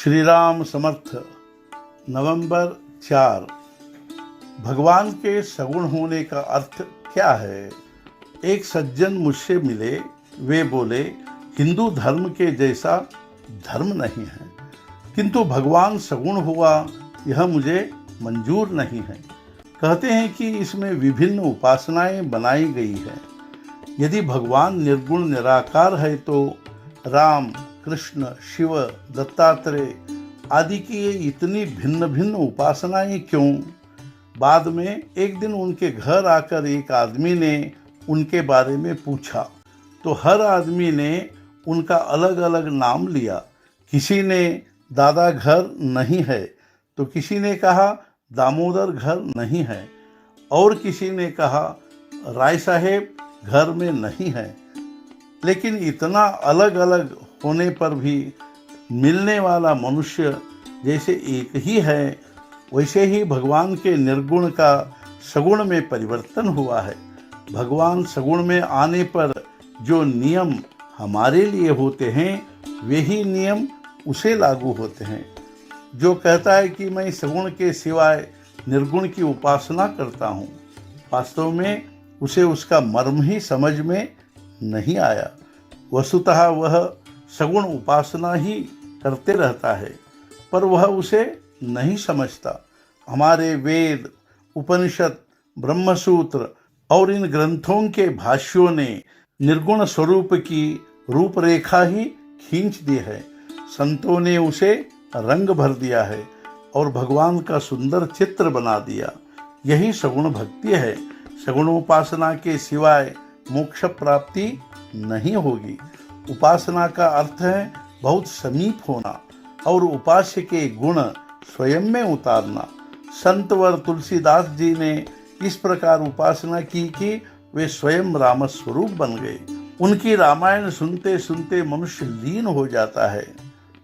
श्री राम समर्थ। नवंबर 4। भगवान के सगुण होने का अर्थ क्या है? एक सज्जन मुझसे मिले। वे बोले, हिंदू धर्म के जैसा धर्म नहीं है, किंतु भगवान सगुण हुआ यह मुझे मंजूर नहीं है। कहते हैं कि इसमें विभिन्न उपासनाएं बनाई गई है। यदि भगवान निर्गुण निराकार है तो राम, कृष्ण, शिव, दत्तात्रेय आदि की ये इतनी भिन्न भिन्न उपासनाएं क्यों? बाद में एक दिन उनके घर आकर एक आदमी ने उनके बारे में पूछा तो हर आदमी ने उनका अलग अलग नाम लिया। किसी ने दादा घर नहीं है तो किसी ने कहा दामोदर घर नहीं है और किसी ने कहा राय साहेब घर में नहीं है। लेकिन इतना अलग अलग होने पर भी मिलने वाला मनुष्य जैसे एक ही है, वैसे ही भगवान के निर्गुण का सगुण में परिवर्तन हुआ है। भगवान सगुण में आने पर जो नियम हमारे लिए होते हैं वे ही नियम उसे लागू होते हैं। जो कहता है कि मैं सगुण के सिवाय निर्गुण की उपासना करता हूँ, वास्तव में उसे उसका मर्म ही समझ में नहीं आया। वस्तुतः वह सगुण उपासना ही करते रहता है, पर वह उसे नहीं समझता। हमारे वेद, उपनिषद, ब्रह्मसूत्र और इन ग्रंथों के भाष्यों ने निर्गुण स्वरूप की रूपरेखा ही खींच दी है। संतों ने उसे रंग भर दिया है और भगवान का सुंदर चित्र बना दिया। यही सगुण भक्ति है। सगुणोपासना के सिवाय मोक्ष प्राप्ति नहीं होगी। उपासना का अर्थ है बहुत समीप होना और उपास्य के गुण स्वयं में उतारना। संतवर तुलसीदास जी ने इस प्रकार उपासना की कि वे स्वयं रामस्वरूप बन गए। उनकी रामायण सुनते सुनते मनुष्य लीन हो जाता है।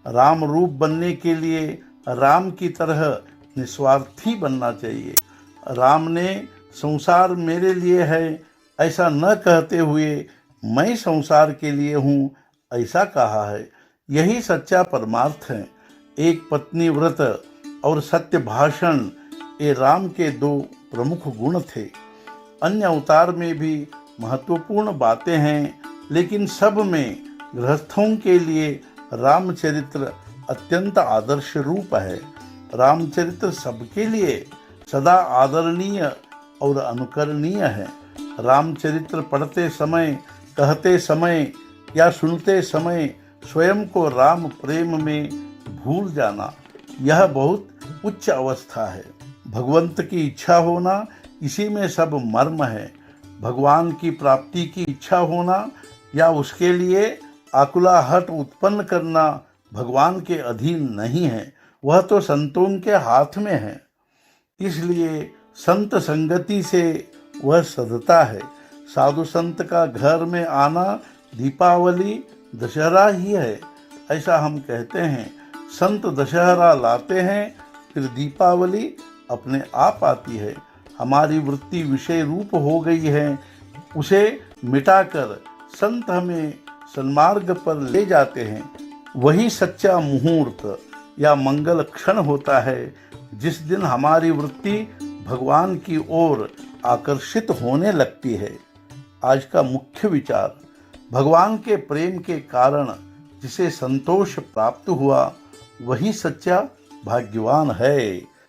राम रूप बनने के लिए राम की तरह निस्वार्थी बनना चाहिए। राम ने संसार मेरे लिए है ऐसा न कहते हुए मैं संसार के लिए हूँ ऐसा कहा है। यही सच्चा परमार्थ है। एक पत्नी व्रत और सत्य भाषण ये राम के दो प्रमुख गुण थे। अन्य अवतार में भी महत्वपूर्ण बातें हैं, लेकिन सब में गृहस्थों के लिए रामचरित्र अत्यंत आदर्श रूप है। रामचरित्र सबके लिए सदा आदरणीय और अनुकरणीय है। रामचरित्र पढ़ते समय, कहते समय या सुनते समय स्वयं को राम प्रेम में भूल जाना, यह बहुत उच्च अवस्था है। भगवंत की इच्छा होना, इसी में सब मर्म है। भगवान की प्राप्ति की इच्छा होना या उसके लिए आकुलाहट उत्पन्न करना भगवान के अधीन नहीं है, वह तो संतों के हाथ में है। इसलिए संत संगति से वह सधता है। साधु संत का घर में आना दीपावली, दशहरा ही है, ऐसा हम कहते हैं। संत दशहरा लाते हैं, फिर दीपावली अपने आप आती है। हमारी वृत्ति विषय रूप हो गई है, उसे मिटाकर संत हमें सन्मार्ग पर ले जाते हैं। वही सच्चा मुहूर्त या मंगल क्षण होता है जिस दिन हमारी वृत्ति भगवान की ओर आकर्षित होने लगती है। आज का मुख्य विचार, भगवान के प्रेम के कारण जिसे संतोष प्राप्त हुआ वही सच्चा भाग्यवान है।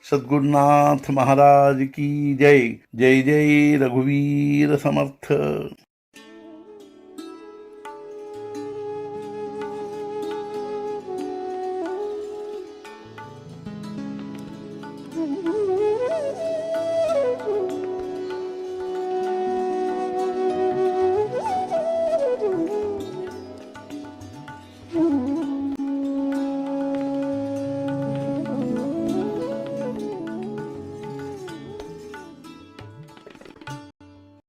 सद्गुरुनाथ महाराज की जय। जय जय रघुवीर समर्थ।